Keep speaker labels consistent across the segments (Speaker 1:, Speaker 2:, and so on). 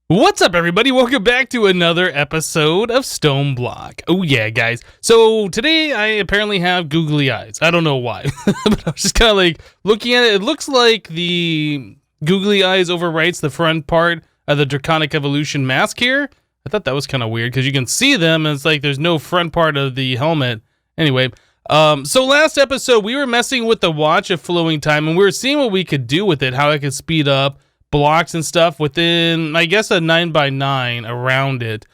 Speaker 1: What's up, everybody? Welcome back to another episode of StoneBlock. Oh yeah, guys. So today I apparently have googly eyes. I don't know why, but I was just kind of like looking at it. It looks like the googly eyes overwrites the front part of the Draconic evolution mask here. I thought that was kind of weird because you can see them and it's like there's no front part of the helmet. Anyway, so last episode we were messing with the Watch of Flowing Time and we were seeing what we could do with it, how it could speed up blocks and stuff within, I guess, a 9x9 around it.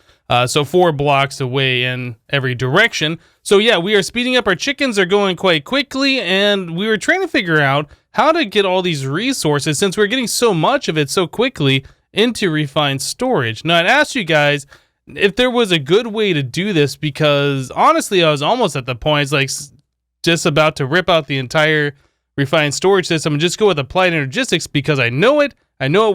Speaker 1: So 4 blocks away in every direction. So yeah, we are speeding up. Our chickens are going quite quickly, and we were trying to figure out how to get all these resources, since we're getting so much of it so quickly, into refined storage. Now, I'd asked you guys if there was a good way to do this, because honestly, I was almost at the point, it's like just about to rip out the entire refined storage system and just go with applied energistics, because I know it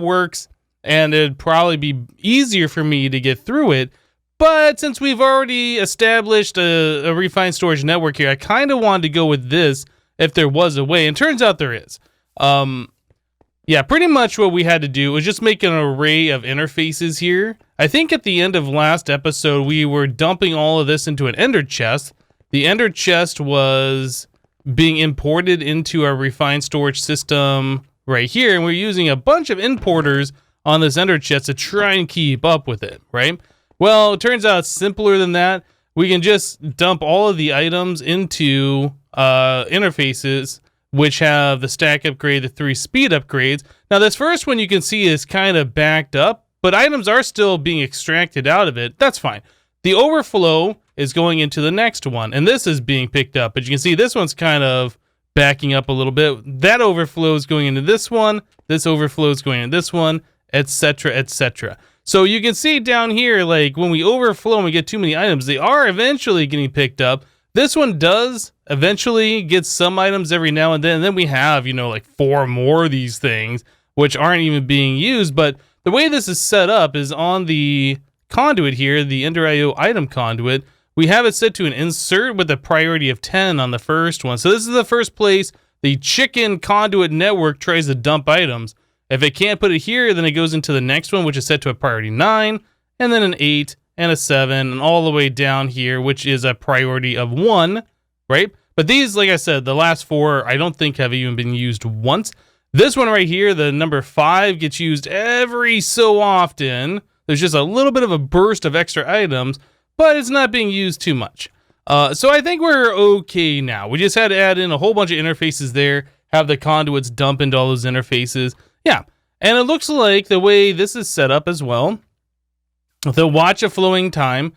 Speaker 1: works, and it'd probably be easier for me to get through it. But since we've already established a refined storage network here, I kind of wanted to go with this if there was a way, and turns out there is. Yeah, pretty much what we had to do was just make an array of interfaces here. I think at the end of last episode, we were dumping all of this into an ender chest. The ender chest was being imported into our refined storage system right here, and we're using a bunch of importers on this ender chest to try and keep up with it, right? Well, it turns out it's simpler than that. We can just dump all of the items into interfaces, which have the stack upgrade, the 3 speed upgrades. Now, this first one you can see is kind of backed up, but items are still being extracted out of it. That's fine. The overflow is going into the next one, and this is being picked up, but you can see this one's kind of backing up a little bit. That overflow is going into this one. This overflow is going into this one, etc., etc. So you can see down here, like when we overflow and we get too many items, they are eventually getting picked up. This one does eventually get some items every now and then. And then we have, like 4 more of these things, which aren't even being used. But the way this is set up is on the conduit here, the Ender IO item conduit. We have it set to an insert with a priority of 10 on the first one. So this is the first place the chicken conduit network tries to dump items. If it can't put it here, then it goes into the next one, which is set to a priority 9, and then an 8, and a 7, and all the way down here, which is a priority of 1, right? But these, like I said, the last 4, I don't think have even been used once. This one right here, the number 5, gets used every so often. There's just a little bit of a burst of extra items, but it's not being used too much. So I think we're okay now. We just had to add in a whole bunch of interfaces there, have the conduits dump into all those interfaces. Yeah, and it looks like the way this is set up as well, the Watch of Flowing Time,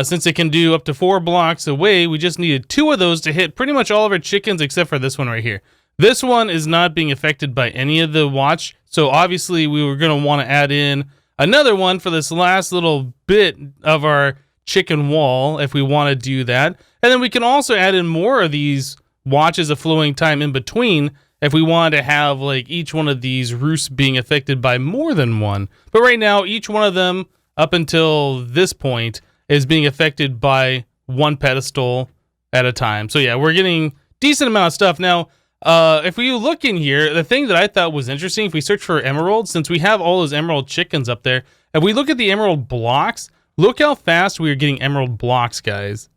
Speaker 1: since it can do up to 4 blocks away, we just needed 2 of those to hit pretty much all of our chickens except for this one right here. This one is not being affected by any of the watch, so obviously we were going to want to add in another one for this last little bit of our chicken wall if we want to do that. And then we can also add in more of these Watches of Flowing Time in between if we wanted to have like each one of these roosts being affected by more than one. But right now, each one of them up until this point is being affected by 1 pedestal at a time. So yeah, we're getting decent amount of stuff. Now, if we look in here, the thing that I thought was interesting, if we search for emeralds, since we have all those emerald chickens up there, if we look at the emerald blocks, look how fast we are getting emerald blocks, guys.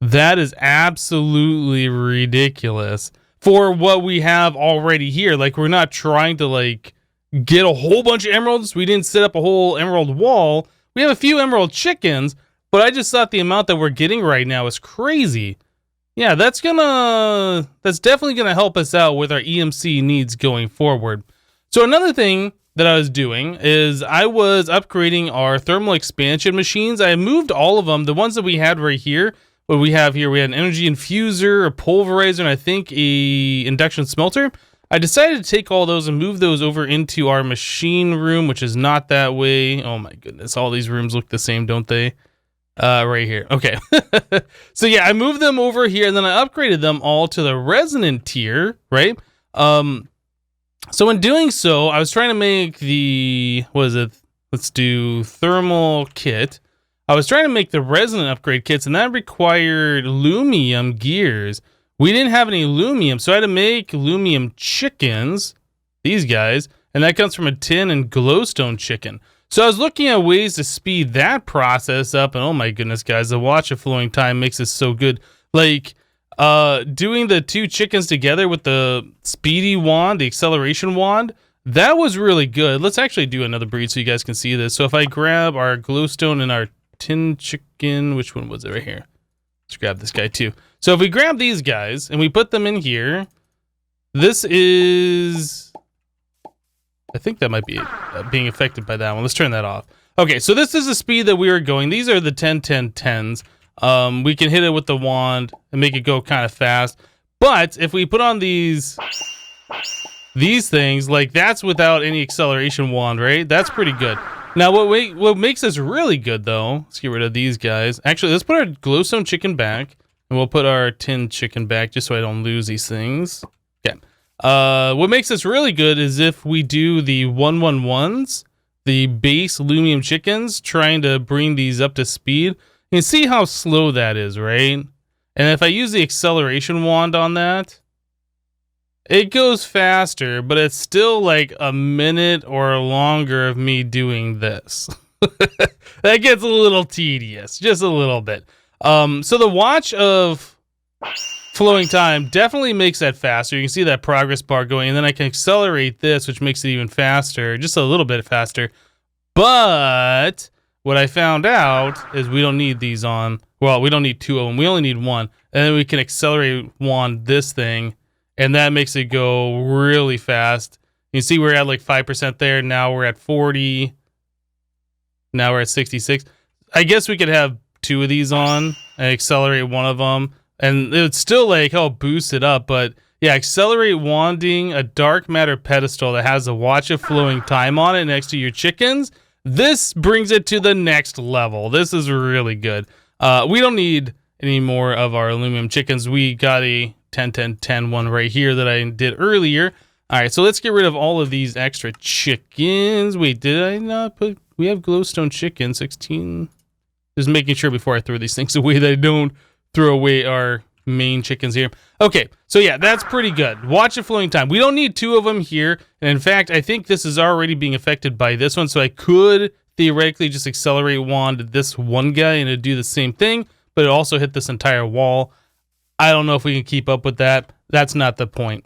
Speaker 1: That is absolutely ridiculous for what we have already here. Like, we're not trying to like get a whole bunch of emeralds. We didn't set up a whole emerald wall. We have a few emerald chickens, but I just thought the amount that we're getting right now is crazy. Yeah, that's definitely gonna help us out with our EMC needs going forward. So another thing that I was doing is I was upgrading our thermal expansion machines. I moved all of them. The ones that we had right here, what we have here, we had an energy infuser, a pulverizer, and I think a induction smelter. I decided to take all those and move those over into our machine room, which is not that way. Oh my goodness, all these rooms look the same, don't they? Right here. Okay. So yeah, I moved them over here and then I upgraded them all to the resonant tier, right? So in doing so, I was trying to make the, what is it? Let's do thermal kit. I was trying to make the resonant upgrade kits, and that required lumium gears. We didn't have any lumium, so I had to make lumium chickens, these guys, and that comes from a tin and glowstone chicken. So I was looking at ways to speed that process up, and oh my goodness, guys, the watch of flowing time makes this so good. Like doing the 2 chickens together with the speedy wand, the acceleration wand, that was really good. Let's actually do another breed so you guys can see this. So if I grab our glowstone and our tin chicken, which one was it right here? Let's grab this guy too. So if we grab these guys and we put them in here, this is, I think that might be being affected by that one. Let's turn that off. Okay, so this is the speed that we are going. These are the 10, 10, 10s. We can hit it with the wand and make it go kind of fast. But if we put on these things, like that's without any acceleration wand, right? That's pretty good. Now, what makes this really good, though, let's get rid of these guys. Actually, let's put our glowstone chicken back, and we'll put our tin chicken back just so I don't lose these things. Okay. What makes this really good is if we do the 111s, the base Lumium chickens, trying to bring these up to speed. You can see how slow that is, right? And if I use the acceleration wand on that, it goes faster, but it's still like a minute or longer of me doing this. That gets a little tedious, just a little bit. So the watch of flowing time definitely makes that faster. You can see that progress bar going, and then I can accelerate this, which makes it even faster, just a little bit faster. But what I found out is we don't need these on. Well, we don't need 2 of them. We only need 1. And then we can accelerate wand this thing, and that makes it go really fast. You see we're at like 5% there. Now we're at 40. Now we're at 66. I guess we could have 2 of these on and accelerate one of them. And it would still like help boost it up. But yeah, accelerate wanding a dark matter pedestal that has a watch of flowing time on it next to your chickens. This brings it to the next level. This is really good. We don't need any more of our aluminum chickens. We got a 10, 10, 10 one right here that I did earlier. All right, so let's get rid of all of these extra chickens. Wait, did I not put... We have glowstone chicken, 16. Just making sure before I throw these things away that I don't throw away our main chickens here. Okay, so yeah, that's pretty good. Watch of flowing time. We don't need 2 of them here. And in fact, I think this is already being affected by this one. So I could theoretically just accelerate wand this one guy and it'd do the same thing, but it also hit this entire wall. I don't know if we can keep up with that. That's not the point.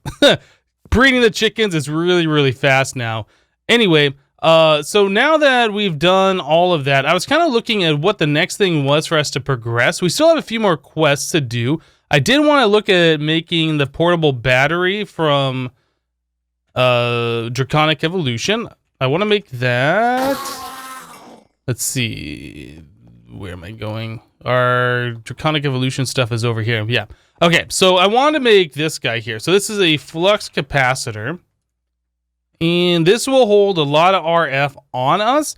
Speaker 1: Breeding the chickens is really, really fast now. Anyway, so now that we've done all of that, I was kind of looking at what the next thing was for us to progress. We still have a few more quests to do. I did want to look at making the portable battery from Draconic Evolution. I want to make that. Let's see. Where am I going? Our Draconic Evolution stuff is over here. Yeah. Okay, so I want to make this guy here. So this is a Flux Capacitor. And this will hold a lot of RF on us.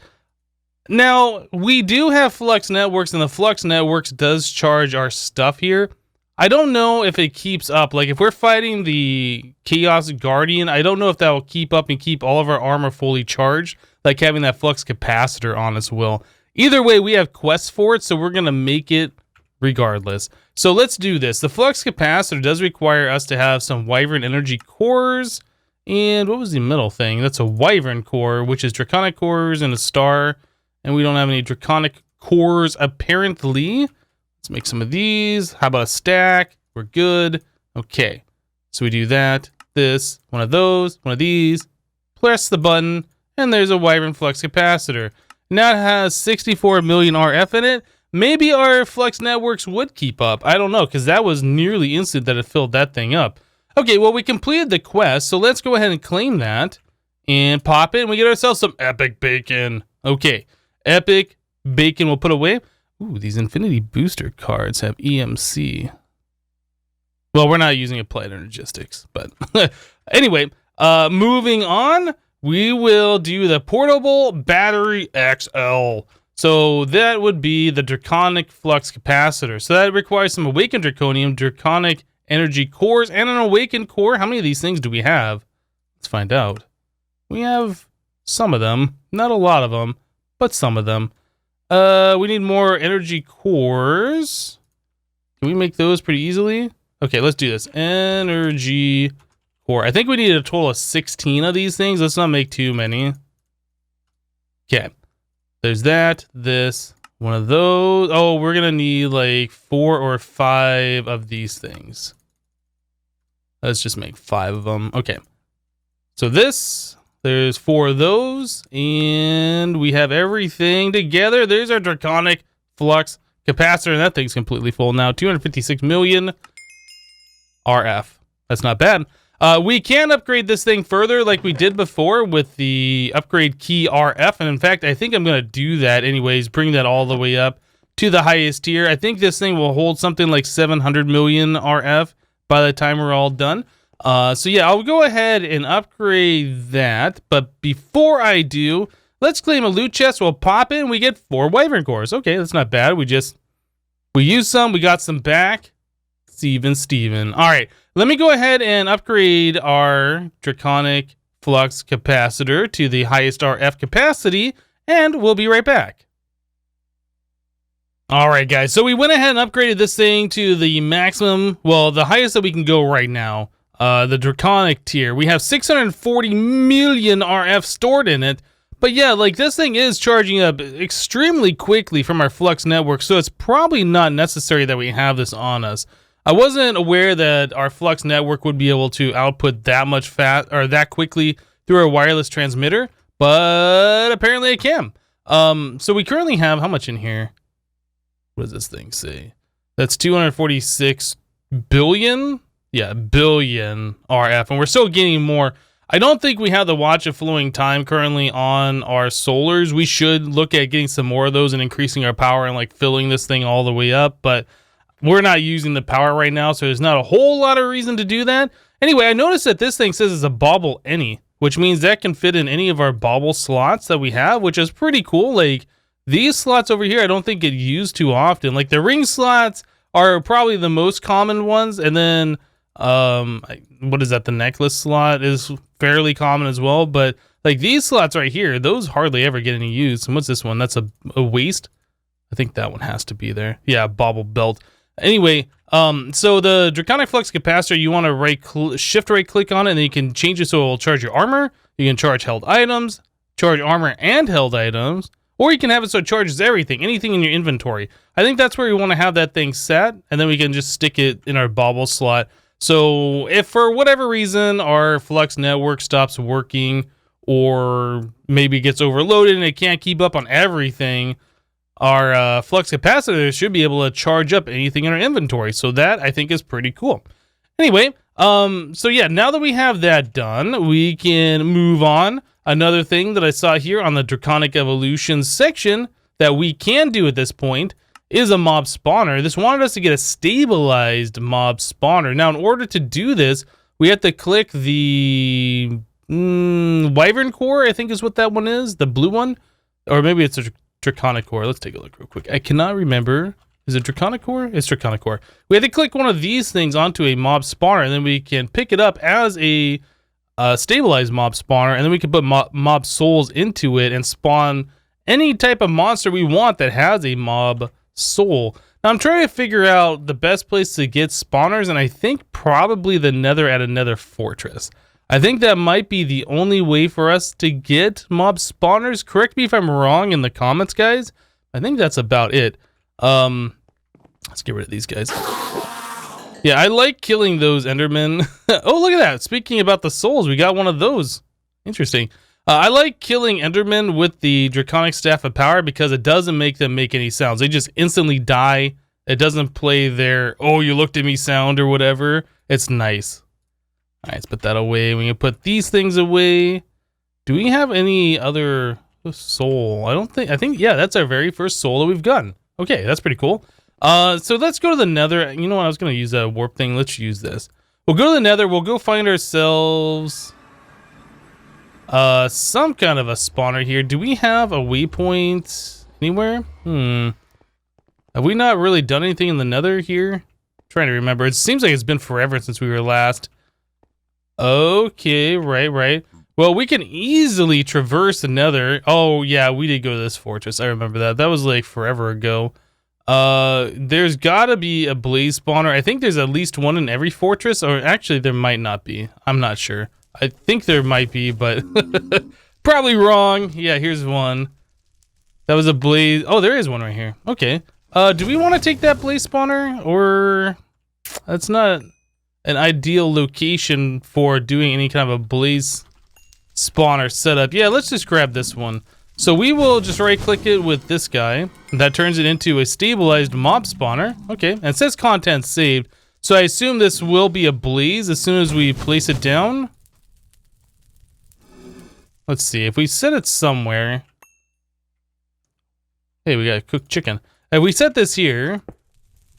Speaker 1: Now, we do have Flux Networks, and the Flux Networks does charge our stuff here. I don't know if it keeps up. Like, if we're fighting the Chaos Guardian, I don't know if that will keep up and keep all of our armor fully charged, like having that Flux Capacitor on us will. Either way, we have quests for it, so we're going to make it regardless. So let's do this. The Flux Capacitor does require us to have some Wyvern Energy Cores. And what was the middle thing? That's a Wyvern Core, which is Draconic Cores and a star. And we don't have any Draconic Cores, apparently. Let's make some of these. How about a stack? We're good. Okay. So we do that, this, one of those, one of these. Press the button, and there's a Wyvern Flux Capacitor. Now it has 64 million RF in it. Maybe our Flux Networks would keep up. I don't know, because that was nearly instant that it filled that thing up. Okay, well, we completed the quest, so let's go ahead and claim that and pop it, and we get ourselves some epic bacon. Okay, epic bacon we'll put away. Ooh, these Infinity Booster cards have EMC. Well, we're not using Applied Energistics, but anyway, moving on, we will do the Portable Battery XL. So that would be the Draconic Flux Capacitor. So that requires some Awakened Draconium, Draconic Energy Cores, and an Awakened Core. How many of these things do we have? Let's find out. We have some of them. Not a lot of them, but some of them. We need more Energy Cores. Can we make those pretty easily? Okay, let's do this. Energy Core. I think we need a total of 16 of these things. Let's not make too many. Okay. There's that, this, one of those. Oh, we're gonna need like 4 or 5 of these things. Let's just make 5 of them. Okay. So this, there's 4 of those, and we have everything together. There's our Draconic Flux Capacitor, and that thing's completely full now. 256 million RF. That's not bad. We can upgrade this thing further like we did before with the upgrade key RF. And in fact, I think I'm going to do that anyways, bring that all the way up to the highest tier. I think this thing will hold something like 700 million RF by the time we're all done. So yeah, I'll go ahead and upgrade that. But before I do, let's claim a loot chest. We'll pop in. We get 4 Wyvern cores. Okay, that's not bad. We used some. We got some back. Steven. All right, let me go ahead and upgrade our Draconic Flux Capacitor to the highest RF capacity, and we'll be right back. All right, guys, so we went ahead and upgraded this thing to the maximum, well, the highest that we can go right now, the Draconic tier. We have 640 million RF stored in it, but yeah, like this thing is charging up extremely quickly from our Flux network, so it's probably not necessary that we have this on us. I wasn't aware that our Flux network would be able to output that much fast or that quickly through our wireless transmitter, but apparently it can. So we currently have how much in here? What does this thing say? That's 246 billion? Yeah, billion RF, and we're still getting more. I don't think we have the Watch of Flowing Time currently on our solars. We should look at getting some more of those and increasing our power and like filling this thing all the way up, but we're not using the power right now, so there's not a whole lot of reason to do that. Anyway, I noticed that this thing says it's a bauble any, which means that can fit in any of our bauble slots that we have, which is pretty cool. Like these slots over here, I don't think get used too often. Like the ring slots are probably the most common ones, and then what is that? The necklace slot is fairly common as well, but like these slots right here, those hardly ever get any use. And what's this one? That's a waist. I think that one has to be there. Yeah, bauble belt. Anyway, so the Draconic Flux Capacitor, you want to shift right click on it, and then you can change it so it will charge your armor. You can charge held items, charge armor and held items, or you can have it so it charges everything, anything in your inventory. I think that's where we want to have that thing set, and then we can just stick it in our bauble slot. So if for whatever reason our Flux network stops working, or maybe gets overloaded and it can't keep up on everything, our Flux Capacitor should be able to charge up anything in our inventory. So that, I think, is pretty cool. Anyway, so yeah, now that we have that done, we can move on. Another thing that I saw here on the Draconic Evolution section that we can do at this point is a mob spawner. This wanted us to get a stabilized mob spawner. Now, in order to do this, we have to click the Wyvern core, I think is what that one is, the blue one. Or maybe it's a Draconic core. Let's take a look real quick. I cannot remember. Is it Draconic core? It's Draconic core. We have to click one of these things onto a mob spawner, and then we can pick it up as a stabilized mob spawner, and then we can put mob souls into it and spawn any type of monster we want that has a mob soul. Now I'm trying to figure out the best place to get spawners, and I think probably the nether at a nether fortress. I think that might be the only way for us to get mob spawners. Correct me if I'm wrong in the comments, guys. I think that's about it. Let's get rid of these guys. Yeah, I like killing those Endermen. Oh, look at that. Speaking about the souls, we got one of those. Interesting. I like killing Endermen with the Draconic Staff of Power because it doesn't make them make any sounds. They just instantly die. It doesn't play their, oh, you looked at me sound or whatever. It's nice. All right, let's put that away. We can put these things away. Do we have any other soul? I think, yeah, that's our very first soul that we've gotten. Okay, that's pretty cool. So let's go to the nether. You know what? I was going to use a warp thing. Let's use this. We'll go to the nether. We'll go find ourselves some kind of a spawner here. Do we have a waypoint anywhere? Have we not really done anything in the nether here? I'm trying to remember. It seems like it's been forever since we were last. Okay, right. Well, we can easily traverse the nether. Oh, yeah, we did go to this fortress. I remember that. That was like forever ago. There's gotta be a blaze spawner. I think there's at least one in every fortress, or actually there might not be. I'm not sure. I think there might be, but probably wrong. Yeah, here's one. That was a blaze. Oh, there is one right here. Okay. Do we want to take that blaze spawner, or that's not an ideal location for doing any kind of a blaze spawner setup? Yeah, let's just grab this one. So we will just right click it with this guy. That turns it into a stabilized mob spawner. Okay, and it says content saved. So I assume this will be a blaze as soon as we place it down. Let's see, if we set it somewhere. Hey, we got cooked chicken. If we set this here.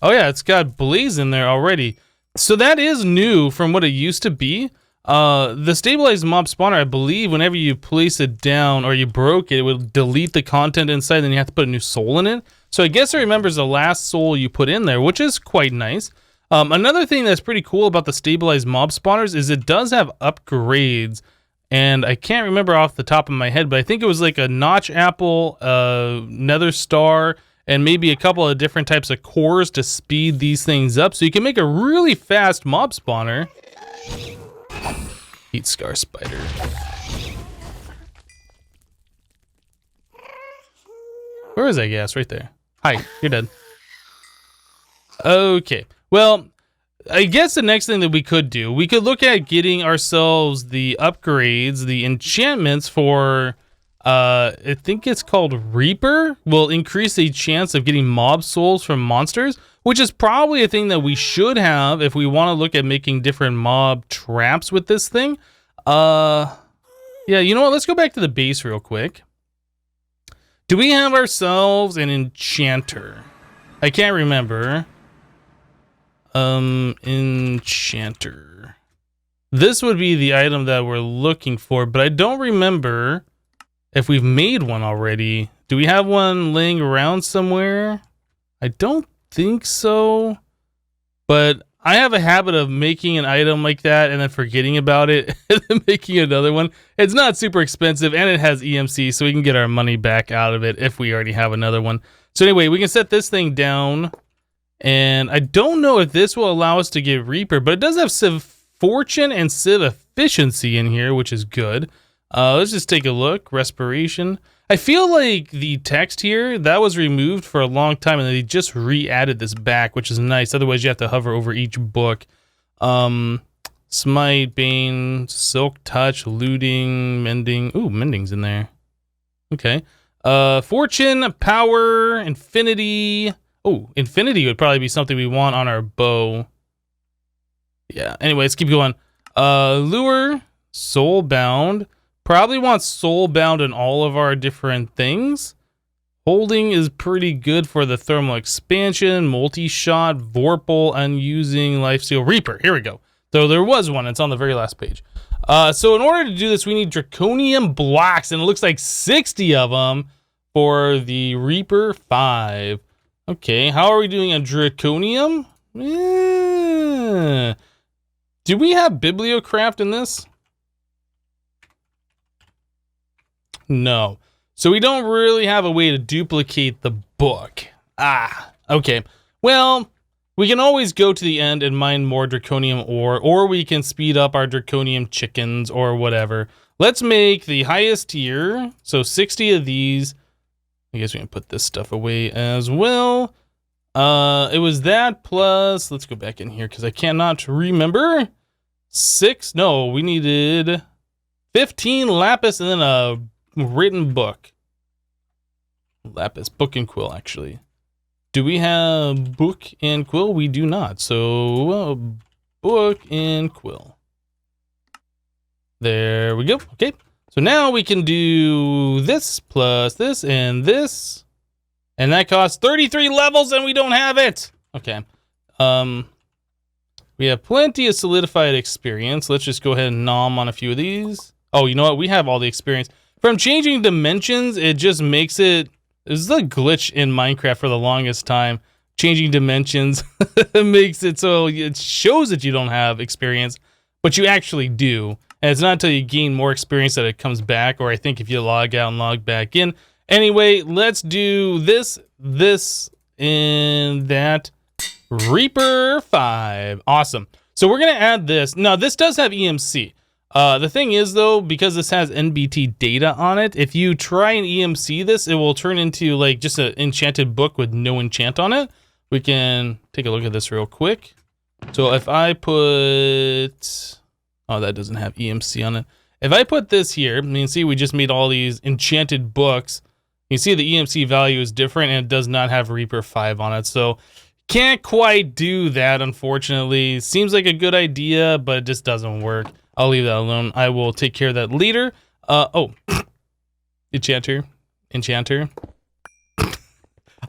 Speaker 1: Oh yeah, it's got blaze in there already. So that is new from what it used to be. The stabilized mob spawner, I believe, whenever you place it down or you broke it, it would delete the content inside, then you have to put a new soul in it. So I guess it remembers the last soul you put in there, which is quite nice. Another thing that's pretty cool about the stabilized mob spawners is it does have upgrades, and I can't remember off the top of my head, but I think it was like a notch apple, nether star, and maybe a couple of different types of cores to speed these things up, so you can make a really fast mob spawner. Heat scar spider. Where is that gas? Right there. Hi, you're dead. Okay, well, I guess the next thing that we could do, we could look at getting ourselves the upgrades, the enchantments for, I think it's called Reaper, will increase the chance of getting mob souls from monsters, which is probably a thing that we should have if we want to look at making different mob traps with this thing. Yeah, you know what? Let's go back to the base real quick. Do we have ourselves an enchanter? I can't remember. Enchanter. This would be the item that we're looking for, but I don't remember if we've made one already. Do we have one laying around somewhere? I don't think so, but I have a habit of making an item like that and then forgetting about it and then making another one. It's not super expensive and it has EMC, so we can get our money back out of it if we already have another one. So anyway, we can set this thing down, and I don't know if this will allow us to get Reaper, but it does have Civ Fortune and Civ Efficiency in here, which is good. Let's just take a look. Respiration. I feel like the text here, that was removed for a long time, and they just re-added this back, which is nice. Otherwise, you have to hover over each book. Smite, Bane, Silk Touch, Looting, Mending. Ooh, Mending's in there. Okay. Fortune, Power, Infinity. Oh, Infinity would probably be something we want on our bow. Yeah, anyway, let's keep going. Lure, Soulbound. Probably want Soulbound in all of our different things. Holding is pretty good for the thermal expansion. Multi-shot, Vorpal, Unusing, Lifesteal, Reaper. Here we go. So there was one. It's on the very last page. So in order to do this, we need Draconium blocks, and it looks like 60 of them for the Reaper 5. Okay, how are we doing on Draconium? Do we have Bibliocraft in this? No. So we don't really have a way to duplicate the book. Okay. Well, we can always go to the end and mine more Draconium ore, or we can speed up our Draconium chickens or whatever. Let's make the highest tier. So 60 of these. I guess we can put this stuff away as well. It was that plus, let's go back in here because I cannot remember. 6, no, we needed 15 lapis and then a written book. Lapis, book and quill, actually. Do we have book and quill? We do not. So, book and quill. There we go. Okay. So now we can do this plus this and this. And that costs 33 levels and we don't have it. Okay. We have plenty of solidified experience. Let's just go ahead and nom on a few of these. Oh, you know what? We have all the experience. From changing dimensions, it just makes it... This is a glitch in Minecraft for the longest time. Changing dimensions makes it so it shows that you don't have experience, but you actually do. And it's not until you gain more experience that it comes back, or I think if you log out and log back in. Anyway, let's do this, and that. Reaper 5. Awesome. So we're going to add this. Now, this does have EMC. The thing is though, because this has NBT data on it, if you try and EMC this, it will turn into like just an enchanted book with no enchant on it. We can take a look at this real quick. So if I put, oh, that doesn't have EMC on it. If I put this here, you can see we just made all these enchanted books. You see the EMC value is different and it does not have Reaper 5 on it. So can't quite do that, unfortunately. Seems like a good idea, but it just doesn't work. I'll leave that alone. I will take care of that later. Oh, Enchanter.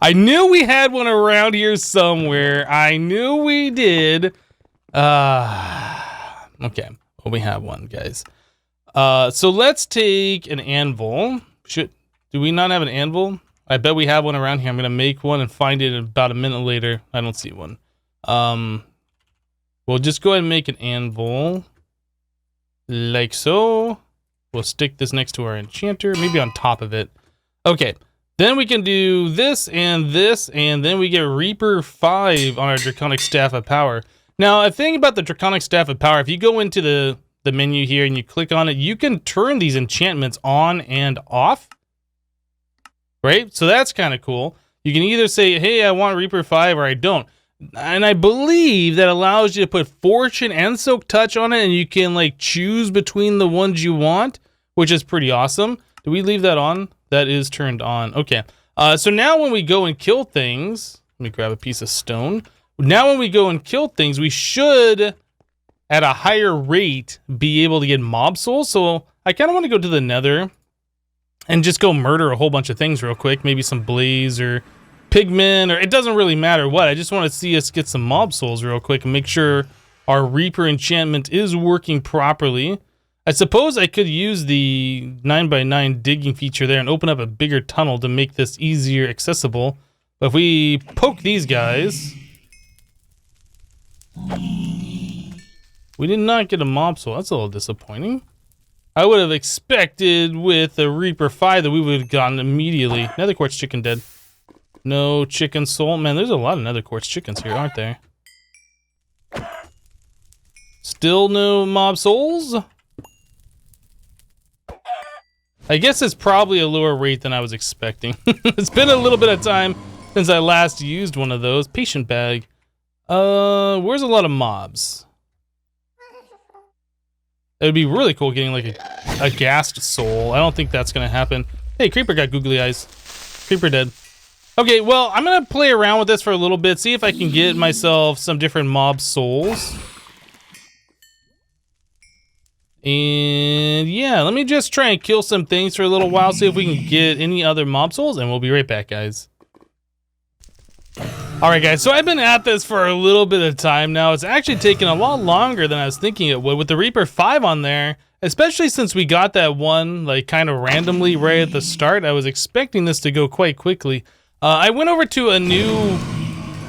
Speaker 1: I knew we had one around here somewhere. I knew we did. Okay, well, we have one, guys. So let's take an anvil. Do we not have an anvil? I bet we have one around here. I'm gonna make one and find it about a minute later. I don't see one. We'll just go ahead and make an anvil. Like so. We'll stick this next to our enchanter, maybe on top of it. Okay, then we can do this, and then we get Reaper 5 on our Draconic Staff of Power. Now, a thing about the Draconic Staff of Power, if you go into the menu here and you click on it, you can turn these enchantments on and off. Right? So that's kind of cool. You can either say, hey, I want Reaper 5 or I don't. And I believe that allows you to put Fortune and Silk Touch on it, and you can like choose between the ones you want, which is pretty awesome. Do we leave that on? That is turned on. Okay. So now when we go and kill things, let me grab a piece of stone. Now when we go and kill things, we should, at a higher rate, be able to get mob souls. So I kind of want to go to the Nether and just go murder a whole bunch of things real quick. Maybe some blaze or pigment, or it doesn't really matter what. I just want to see us get some mob souls real quick and make sure our Reaper enchantment is working properly. I suppose I could use the 9x9 digging feature there and open up a bigger tunnel to make this easier accessible. But if we poke these guys, we did not get a mob soul. That's a little disappointing. I would have expected with a Reaper 5 that we would have gotten immediately. Nether quartz chicken dead. No chicken soul. Man, there's a lot of nether quartz chickens here, aren't there? Still no mob souls? I guess it's probably a lower rate than I was expecting. It's been a little bit of time since I last used one of those. Patient bag. Where's a lot of mobs? It would be really cool getting like a ghast soul. I don't think that's gonna happen. Hey, Creeper got googly eyes. Creeper dead. Okay, well, I'm gonna play around with this for a little bit, see if I can get myself some different mob souls. And yeah, let me just try and kill some things for a little while, see if we can get any other mob souls, and we'll be right back, guys. Alright guys, so I've been at this for a little bit of time now. It's actually taken a lot longer than I was thinking it would with the Reaper 5 on there, especially since we got that one like kind of randomly right at the start. I was expecting this to go quite quickly. I went over to a new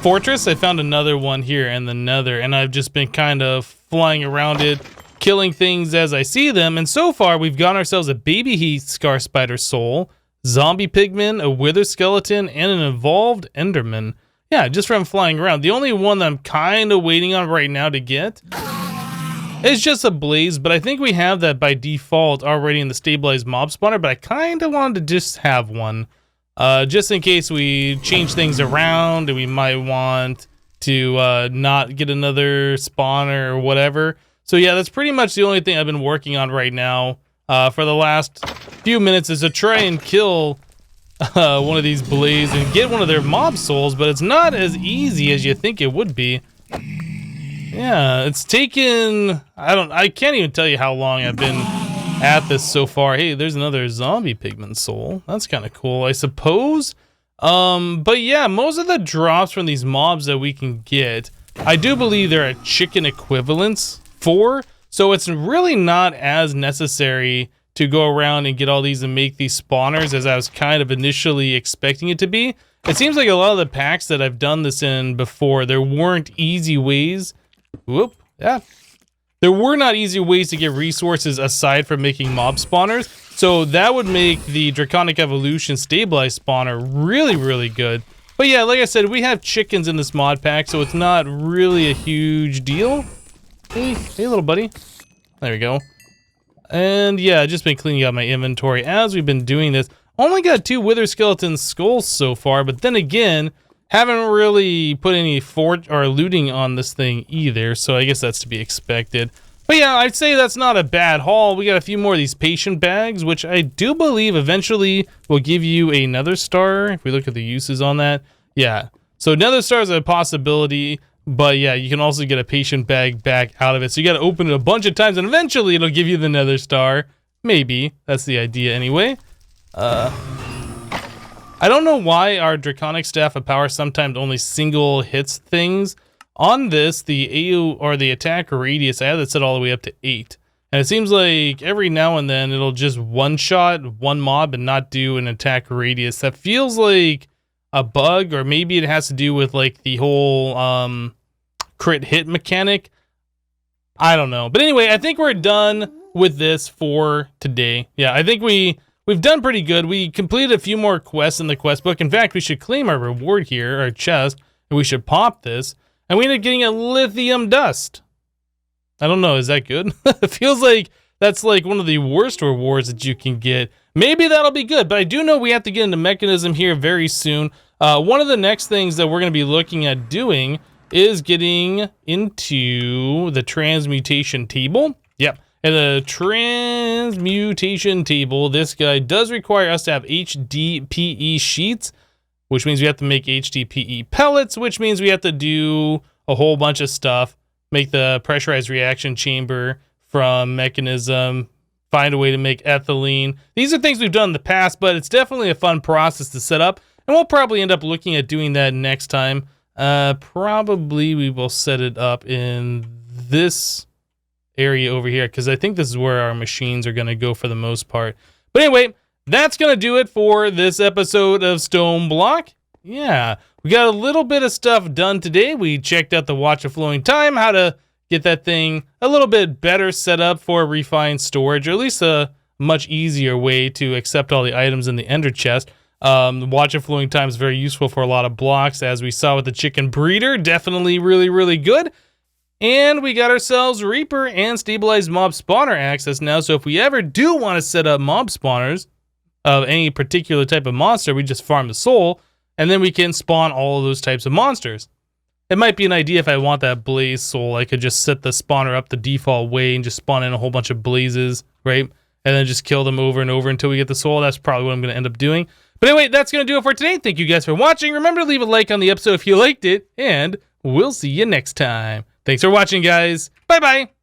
Speaker 1: fortress. I found another one here in the Nether, and I've just been kind of flying around it, killing things as I see them, and so far we've got ourselves a baby heat scar spider soul, zombie pigman, a wither skeleton, and an evolved enderman. Yeah, just from flying around. The only one that I'm kind of waiting on right now to get is just a blaze, but I think we have that by default already in the stabilized mob spawner, but I kind of wanted to just have one. Just in case we change things around and we might want to not get another spawner or whatever. So yeah, that's pretty much the only thing I've been working on right now for the last few minutes, is to try and kill one of these blaze and get one of their mob souls, but it's not as easy as you think it would be. Yeah, it's taken, I can't even tell you how long I've been at this so far. Hey, there's another zombie pigment soul. That's kind of cool, I suppose. But yeah, most of the drops from these mobs that we can get, I do believe they're at chicken equivalents for, so it's really not as necessary to go around and get all these and make these spawners as I was kind of initially expecting it to be. It seems like a lot of the packs that I've done this in before, there weren't easy ways. Whoop, yeah. There were not easy ways to get resources aside from making mob spawners, so that would make the Draconic Evolution stabilized spawner really, really good. But yeah, like I said, we have chickens in this mod pack, so it's not really a huge deal. Hey, little buddy. There we go. And yeah, just been cleaning up my inventory as we've been doing this. Only got 2 Wither Skeleton skulls so far, but then again, haven't really put any fort or looting on this thing either, so I guess that's to be expected. But yeah, I'd say that's not a bad haul. We got a few more of these patient bags, which I do believe eventually will give you a nether star. If we look at the uses on that, yeah. So nether star is a possibility, but yeah, you can also get a patient bag back out of it. So you got to open it a bunch of times, and eventually it'll give you the nether star. Maybe that's the idea anyway. I don't know why our Draconic Staff of Power sometimes only single hits things. On this, the AU or the attack radius, I have it set all the way up to 8. And it seems like every now and then it'll just one-shot one mob and not do an attack radius. That feels like a bug, or maybe it has to do with like the whole crit hit mechanic. I don't know. But anyway, I think we're done with this for today. Yeah, I think we've done pretty good. We completed a few more quests in the quest book. In fact, we should claim our reward here, our chest, and we should pop this. And we ended up getting a Lithium Dust. I don't know, is that good? It feels like that's like one of the worst rewards that you can get. Maybe that'll be good, but I do know we have to get into Mechanism here very soon. One of the next things that we're going to be looking at doing is getting into the Transmutation Table. Yep, and the Transmutation Table, this guy does require us to have HDPE sheets, which means we have to make HDPE pellets, which means we have to do a whole bunch of stuff, make the pressurized reaction chamber from Mechanism, find a way to make ethylene. These are things we've done in the past, but it's definitely a fun process to set up, and we'll probably end up looking at doing that next time. Probably we will set it up in this area over here, because I think this is where our machines are going to go for the most part. But anyway, that's going to do it for this episode of StoneBlock. Yeah, we got a little bit of stuff done today. We checked out the Watch of Flowing Time, how to get that thing a little bit better set up for refined storage, or at least a much easier way to accept all the items in the Ender chest. The Watch of Flowing Time is very useful for a lot of blocks, as we saw with the Chicken Breeder. Definitely really, really good. And we got ourselves Reaper and Stabilized Mob Spawner access now, so if we ever do want to set up mob spawners of any particular type of monster, we just farm the soul, and then we can spawn all of those types of monsters. It might be an idea if I want that blaze soul, I could just set the spawner up the default way and just spawn in a whole bunch of blazes, right? And then just kill them over and over until we get the soul. That's probably what I'm going to end up doing. But anyway, that's going to do it for today. Thank you guys for watching. Remember to leave a like on the episode if you liked it, and we'll see you next time. Thanks for watching, guys. Bye-bye.